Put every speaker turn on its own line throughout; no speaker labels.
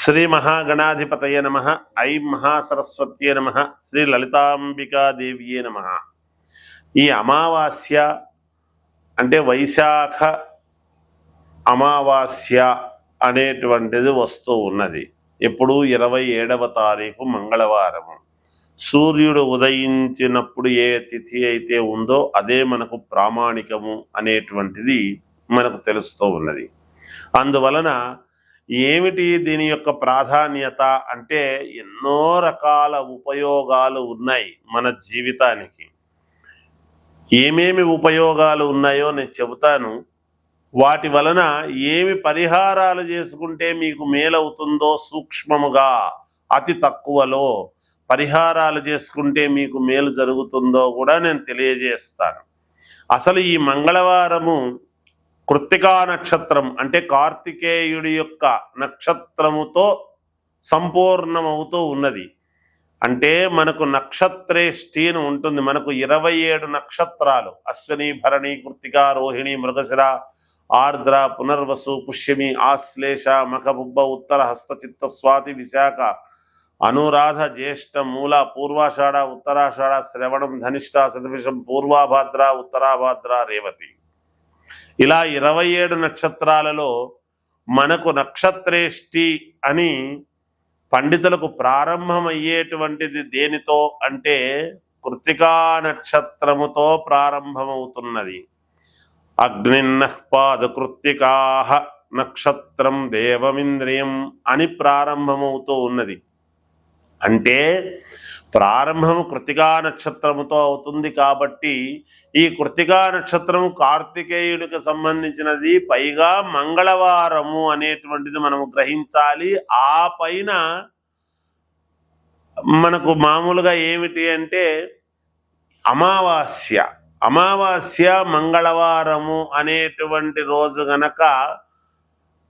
శ్రీ మహాగణాధిపతయ నమ. ఐం మహాసరస్వత్యే నమ. శ్రీ లలితాంబికాదేవ్యే నమ. ఈ అమావాస్య అంటే వైశాఖ అమావాస్య అనేటువంటిది వస్తూ ఉన్నది. ఎప్పుడు 27వ తారీఖు మంగళవారము. సూర్యుడు ఉదయించినప్పుడు ఏ తిథి అయితే ఉందో అదే మనకు ప్రామాణికము అనేటువంటిది మనకు తెలుస్తూ ఉన్నది. అందువలన ఏమిటి దీని యొక్క ప్రాధాన్యత అంటే ఎన్నో రకాల ఉపయోగాలు ఉన్నాయి మన జీవితానికి. ఏమేమి ఉపయోగాలు ఉన్నాయో నేను చెబుతాను. వాటి వలన ఏమి పరిహారాలు చేసుకుంటే మీకు మేలవుతుందో సూక్ష్మముగా అతి తక్కువలో పరిహారాలు చేసుకుంటే మీకు మేలు జరుగుతుందో కూడా నేను తెలియజేస్తాను. అసలు ఈ మంగళవారము కృత్తికా నక్షత్రం అంటే కార్తికేయుడి యొక్క నక్షత్రముతో సంపూర్ణమవుతూ ఉన్నది. అంటే మనకు నక్షత్రేష్టి అని ఉంటుంది. మనకు 27 నక్షత్రాలు అశ్విని, భరణి, కృత్తిక, రోహిణి, మృగశిర, ఆర్ద్ర, పునర్వసు, పుష్యమి, ఆశ్లేష, మఖ, బుబ్బ, ఉత్తర, హస్త, చిత్త, స్వాతి, విశాఖ, అనురాధ, జ్యేష్ఠ, మూల, పూర్వాషాఢ, ఉత్తరాషాఢ, శ్రవణం, ధనిష్ట, శతభిషం, పూర్వాభాద్ర, ఉత్తరాభాద్ర, రేవతి. ఇలా 27 నక్షత్రాలలో మనకు నక్షత్రేష్టి అని పండితులకు ప్రారంభమయ్యేటువంటిది దేనితో అంటే కృత్తికా నక్షత్రముతో ప్రారంభమవుతున్నది. అగ్నిన్నః పాదకృత్తికాః నక్షత్రం దేవమింద్రియం అని ప్రారంభమవుతూ ఉన్నది. అంటే ప్రారంభము కృత్తికా నక్షత్రముతో అవుతుంది. కాబట్టి ఈ కృత్తికా నక్షత్రము కార్తికేయుడికి సంబంధించినది, పైగా మంగళవారము అనేటువంటిది మనము గ్రహించాలి. ఆ పైన మనకు మామూలుగా ఏమిటి అంటే అమావాస్య మంగళవారము అనేటువంటి రోజు గనక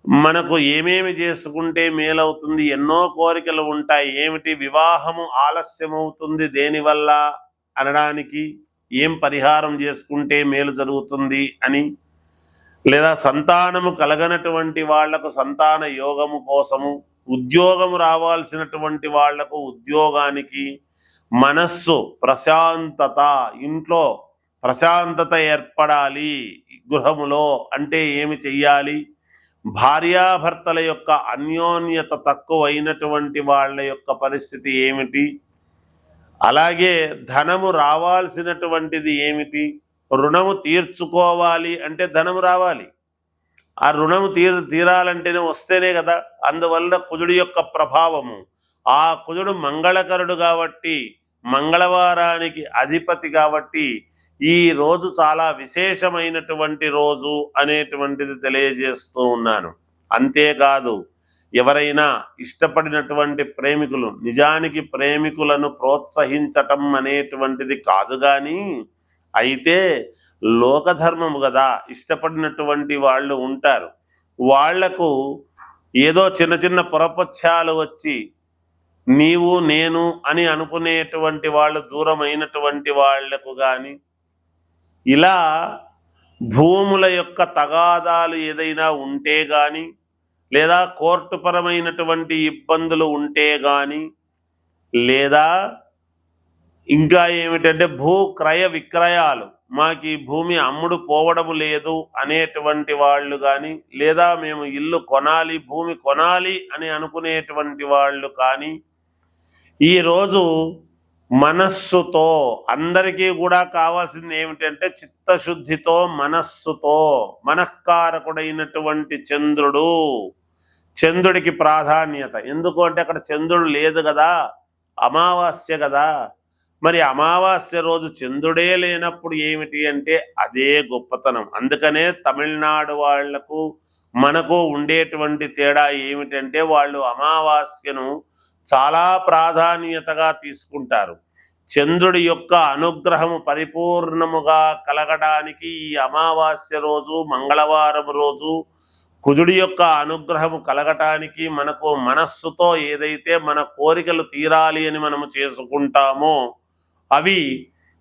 మనకు ఏమేమి చేసుకుంటే మేలవుతుంది, ఎన్నో కోరికలు ఉంటాయి. ఏమిటి, వివాహము ఆలస్యమవుతుంది దేనివల్ల అనడానికి, ఏం పరిహారం చేసుకుంటే మేలు జరుగుతుంది అని, లేదా సంతానము కలగనటువంటి వాళ్లకు సంతాన యోగము కోసము, ఉద్యోగము రావాల్సినటువంటి వాళ్లకు ఉద్యోగానికి, మనస్సు ప్రశాంతత, ఇంట్లో ప్రశాంతత ఏర్పడాలి గృహములో అంటే ఏమి చెయ్యాలి, భార్యాభర్తల యొక్క అన్యోన్యత తక్కువైనటువంటి వాళ్ళ యొక్క పరిస్థితి ఏమిటి, అలాగే ధనము రావాల్సినటువంటిది ఏమిటి, రుణము తీర్చుకోవాలి అంటే ధనము రావాలి. ఆ రుణము తీరాలంటేనే వస్తేనే కదా. అందువల్ల కుజుడి యొక్క ప్రభావము, ఆ కుజుడు మంగళకరుడు కాబట్టి, మంగళవారానికి అధిపతి కాబట్టి ఈ రోజు చాలా విశేషమైనటువంటి రోజు అనేటువంటిది తెలియజేస్తూ ఉన్నాను. అంతేకాదు, ఎవరైనా ఇష్టపడినటువంటి ప్రేమికులు, నిజానికి ప్రేమికులను ప్రోత్సహించటం అనేటువంటిది కాదు, కానీ అయితే లోకధర్మము కదా, ఇష్టపడినటువంటి వాళ్ళు ఉంటారు. వాళ్లకు ఏదో చిన్న చిన్న పొరపక్షాలు వచ్చి నీవు నేను అని అనుకునేటువంటి వాళ్ళు దూరమైనటువంటి వాళ్లకు కానీ, ఇలా భూముల యొక్క తగాదాలు ఏదైనా ఉంటే కానీ, లేదా కోర్టుపరమైనటువంటి ఇబ్బందులు ఉంటే కానీ, లేదా ఇంకా ఏమిటంటే భూ క్రయ విక్రయాలు, మాకు ఈ భూమి అమ్ముడు పోవడము లేదు అనేటువంటి వాళ్ళు కానీ, లేదా మేము ఇల్లు కొనాలి, భూమి కొనాలి అని అనుకునేటువంటి వాళ్ళు కానీ, ఈరోజు మనస్సుతో, అందరికీ కూడా కావాల్సింది ఏమిటంటే చిత్తశుద్ధితో, మనస్సుతో, మనఃకారకుడైనటువంటి చంద్రుడికి ప్రాధాన్యత. ఎందుకు అంటే అక్కడ చంద్రుడు లేదు కదా, అమావాస్య కదా. మరి అమావాస్య రోజు చంద్రుడే లేనప్పుడు ఏమిటి అంటే అదే గొప్పతనం. అందుకనే తమిళనాడు వాళ్లకు మనకు ఉండేటువంటి తేడా ఏమిటంటే వాళ్ళు అమావాస్యను చాలా ప్రాధాన్యతగా తీసుకుంటారు. చంద్రుడి యొక్క అనుగ్రహము పరిపూర్ణముగా కలగడానికి ఈ అమావాస్య రోజు, మంగళవారం రోజు కుజుడి యొక్క అనుగ్రహము కలగటానికి మనకు మనస్సుతో ఏదైతే మన కోరికలు తీరాలి అని మనము చేసుకుంటామో అవి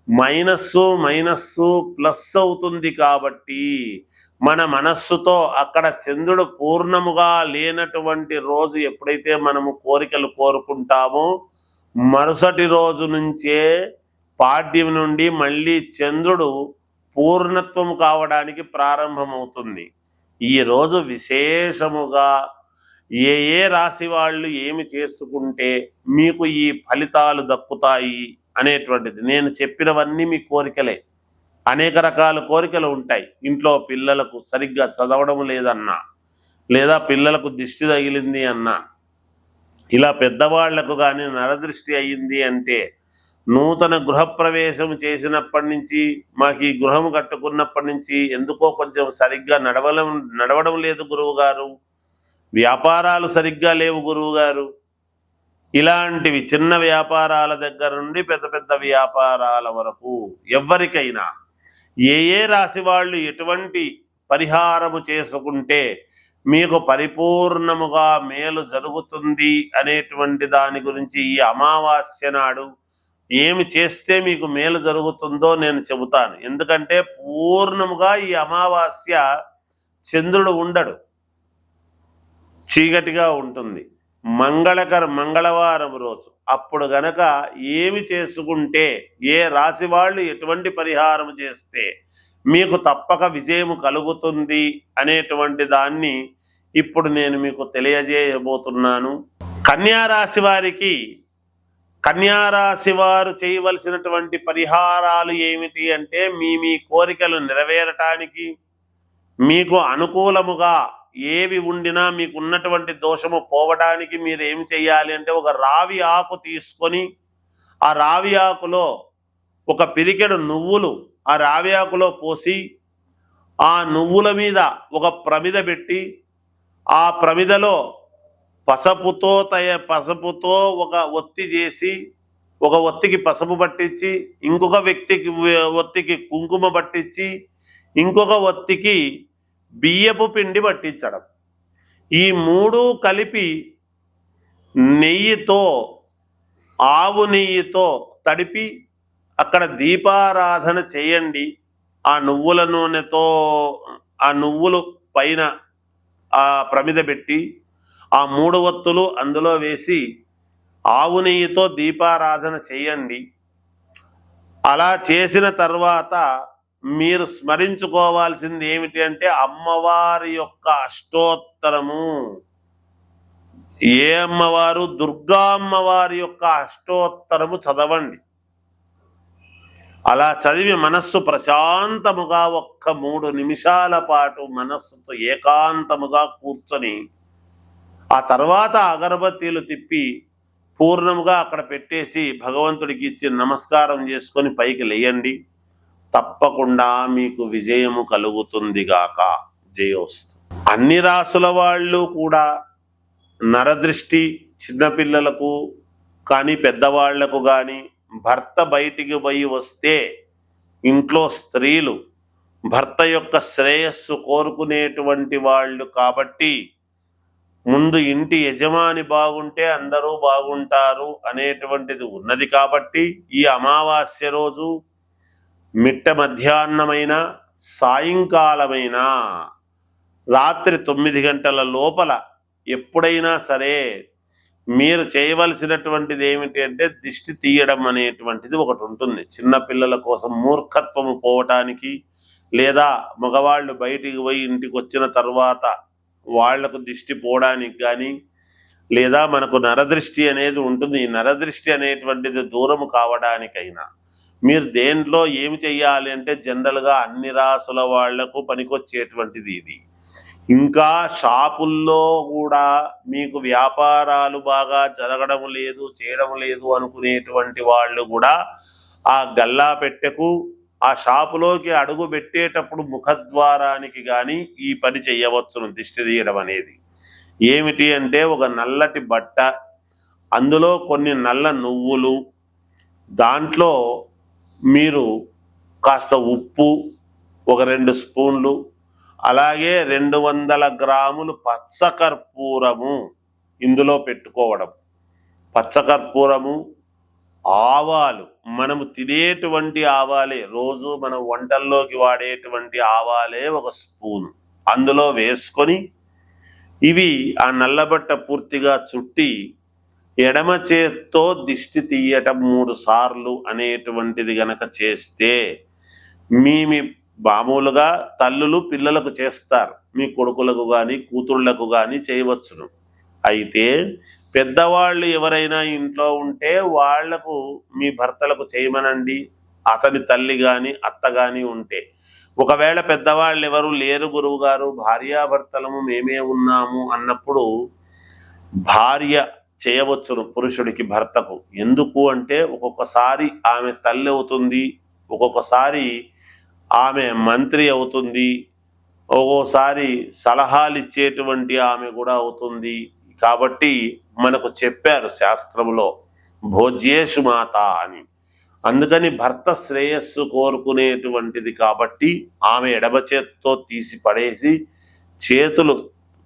మైనస్సు ప్లస్ అవుతుంది. కాబట్టి మన మనస్సుతో అక్కడ చంద్రుడు పూర్ణముగా లేనటువంటి రోజు ఎప్పుడైతే మనము కోరికలు కోరుకుంటామో మరుసటి రోజు నుంచే పాడ్యం నుండి మళ్ళీ చంద్రుడు పూర్ణత్వం కావడానికి ప్రారంభమవుతుంది. ఈ రోజు విశేషముగా ఏ ఏ రాశి వాళ్ళు ఏమి చేసుకుంటే మీకు ఈ ఫలితాలు దక్కుతాయి అనేటువంటిది, నేను చెప్పినవన్నీ మీ కోరికలే. అనేక రకాల కోరికలు ఉంటాయి. ఇంట్లో పిల్లలకు సరిగ్గా చదవడం లేదన్నా, లేదా పిల్లలకు దిష్టి తగిలింది అన్నా, ఇలా పెద్దవాళ్లకు కానీ నరదృష్టి అయ్యింది అంటే, నూతన గృహప్రవేశం చేసినప్పటి నుంచి, మాకు ఈ గృహం కట్టుకున్నప్పటి నుంచి ఎందుకో కొంచెం సరిగ్గా నడవడం లేదు గురువు గారు, వ్యాపారాలు సరిగ్గా లేవు గురువు గారు, ఇలాంటివి చిన్న వ్యాపారాల దగ్గర నుండి పెద్ద పెద్ద వ్యాపారాల వరకు ఎవరికైనా ఏ ఏ రాశి వాళ్ళు ఎటువంటి పరిహారము చేసుకుంటే మీకు పరిపూర్ణముగా మేలు జరుగుతుంది అనేటువంటి దాని గురించి ఈ అమావాస్య నాడు ఏమి చేస్తే మీకు మేలు జరుగుతుందో నేను చెబుతాను. ఎందుకంటే పూర్ణముగా ఈ అమావాస్య చంద్రుడు ఉండడు, చీకటిగా ఉంటుంది, మంగళవారం రోజు. అప్పుడు గనక ఏమి చేసుకుంటే, ఏ రాశి వాళ్ళు ఎటువంటి పరిహారం చేస్తే మీకు తప్పక విజయము కలుగుతుంది అనేటువంటి దాన్ని ఇప్పుడు నేను మీకు తెలియజేయబోతున్నాను. కన్యారాశి వారికి, కన్యారాశి వారు చేయవలసినటువంటి పరిహారాలు ఏమిటి అంటే, మీ కోరికలు నెరవేరటానికి, మీకు అనుకూలముగా ఏవి ఉండినా మీకు ఉన్నటువంటి దోషము పోవడానికి మీరు ఏం చేయాలి అంటే, ఒక రావి ఆకు తీసుకొని ఆ రావి ఆకులో ఒక పిరికెడు నువ్వులు ఆ రావి ఆకులో పోసి, ఆ నువ్వుల మీద ఒక ప్రమిద పెట్టి, ఆ ప్రమిదలో పసుపుతో ఒక ఒత్తి చేసి, ఒక ఒత్తికి పసుపు పట్టించి, ఇంకొక ఒత్తికి కుంకుమ పట్టించి, ఇంకొక ఒత్తికి బియ్యపు పిండి పట్టించడం. ఈ మూడు కలిపి నెయ్యితో, ఆవు నెయ్యితో తడిపి అక్కడ దీపారాధన చేయండి. ఆ నువ్వుల నూనెతో ఆ నువ్వులు పైన ఆ ప్రమిద పెట్టి ఆ మూడు ఒత్తులు అందులో వేసి ఆవు నెయ్యితో దీపారాధన చేయండి. అలా చేసిన తర్వాత మీరు స్మరించుకోవాల్సింది ఏమిటి అంటే, అమ్మవారి యొక్క అష్టోత్తరము. ఏ అమ్మవారు? దుర్గా అమ్మవారి యొక్క అష్టోత్తరము చదవండి. అలా చదివి మనస్సు ప్రశాంతముగా 3 నిమిషాల పాటు మనస్సుతో ఏకాంతముగా కూర్చొని, ఆ తర్వాత అగరబత్తీలు తిప్పి పూర్ణముగా అక్కడ పెట్టేసి భగవంతుడికి ఇచ్చి నమస్కారం చేసుకొని పైకి లేయండి. తప్పకుండా మీకు విజయము కలుగుతుంది గాక. జయోస్తు. అన్ని రాసుల వాళ్ళు కూడా నరదృష్టి చిన్నపిల్లలకు కానీ పెద్దవాళ్లకు కానీ, భర్త బయటికి పోయి వస్తే ఇంట్లో స్త్రీలు భర్త యొక్క శ్రేయస్సు కోరుకునేటువంటి వాళ్ళు కాబట్టి, ముందు ఇంటి యజమాని బాగుంటే అందరూ బాగుంటారు అనేటువంటిది ఉన్నది కాబట్టి, ఈ అమావాస్య రోజు మిట్ట మధ్యాహ్నమైన, సాయంకాలమైన, రాత్రి 9 గంటల లోపల ఎప్పుడైనా సరే మీరు చేయవలసినటువంటిది ఏమిటి అంటే, దిష్టి తీయడం అనేటువంటిది ఒకటి ఉంటుంది. చిన్నపిల్లల కోసం మూర్ఖత్వము పోవటానికి, లేదా మగవాళ్ళు బయటికి పోయి ఇంటికి వచ్చిన తర్వాత వాళ్లకు దిష్టి పోవడానికి కానీ, లేదా మనకు నరదృష్టి అనేది ఉంటుంది, ఈ నరదృష్టి అనేటువంటిది దూరం కావడానికైనా మీరు దేంట్లో ఏమి చెయ్యాలి అంటే, జనరల్గా అన్ని రాసుల వాళ్లకు పనికొచ్చేటువంటిది ఇది. ఇంకా షాపుల్లో కూడా మీకు వ్యాపారాలు బాగా జరగడం లేదు, చేయడం లేదు అనుకునేటువంటి వాళ్ళు కూడా ఆ గల్లా పెట్టెకు, ఆ షాపులోకి అడుగు పెట్టేటప్పుడు ముఖద్వారానికి కానీ ఈ పని చేయవచ్చును. దిష్టి తీయడం అనేది ఏమిటి అంటే, ఒక నల్లటి బట్ట, అందులో కొన్ని నల్ల నువ్వులు, దాంట్లో మీరు కాస్త ఉప్పు, ఒక 2 స్పూన్లు, అలాగే 200 గ్రాములు పచ్చకర్పూరము ఇందులో పెట్టుకోవడం. పచ్చకర్పూరము, ఆవాలు మనము తినేటువంటి ఆవాలే, రోజు మనం వంటల్లోకి వాడేటువంటి ఆవాలే 1 స్పూను అందులో వేసుకొని ఇవి ఆ నల్లబట్ట పూర్తిగా చుట్టి ఎడమ చేత్తో దిష్టి తీయటం 3 సార్లు అనేటువంటిది గనక చేస్తే మీ మామూలుగా తల్లులు పిల్లలకు చేస్తారు, మీ కొడుకులకు కానీ కూతుళ్లకు కానీ చేయవచ్చును. అయితే పెద్దవాళ్ళు ఎవరైనా ఇంట్లో ఉంటే వాళ్లకు మీ భర్తలకు చేయమనండి, అతని తల్లి కానీ అత్త కానీ ఉంటే. ఒకవేళ పెద్దవాళ్ళు ఎవరు లేరు గురువు గారు, భార్యాభర్తలము మేమే ఉన్నాము అన్నప్పుడు భార్య చేయవచ్చును పురుషుడికి భర్తకు. ఎందుకు అంటే ఒక్కొక్కసారి ఆమె తల్లి అవుతుంది, ఒక్కొక్కసారి ఆమె మంత్రి అవుతుంది, ఒక్కోసారి సలహాలు ఇచ్చేటువంటి ఆమె కూడా అవుతుంది. కాబట్టి మనకు చెప్పారు శాస్త్రంలో భోజ్యేషు మాత అని. అందుకని భర్త శ్రేయస్సు కోరుకునేటువంటిది కాబట్టి ఆమె ఎడమ చేత్తో తీసి పడేసి చేతులు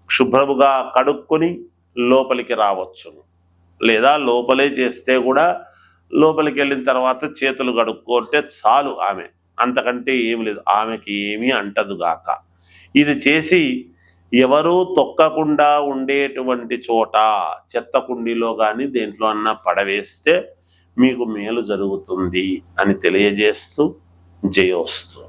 శుభ్రముగా కడుక్కొని లోపలికి రావచ్చును. లేదా లోపలే చేస్తే కూడా లోపలికి వెళ్ళిన తర్వాత చేతులు కడుక్కుంటే చాలు, ఆమె అంతకంటే ఏమి లేదు, ఆమెకి ఏమీ అంటదుగాక. ఇది చేసి ఎవరూ తొక్కకుండా ఉండేటువంటి చోట చెత్త కుండీలో కానీ దేంట్లో అన్నా పడవేస్తే మీకు మేలు జరుగుతుంది అని తెలియజేస్తూ జయోస్తు.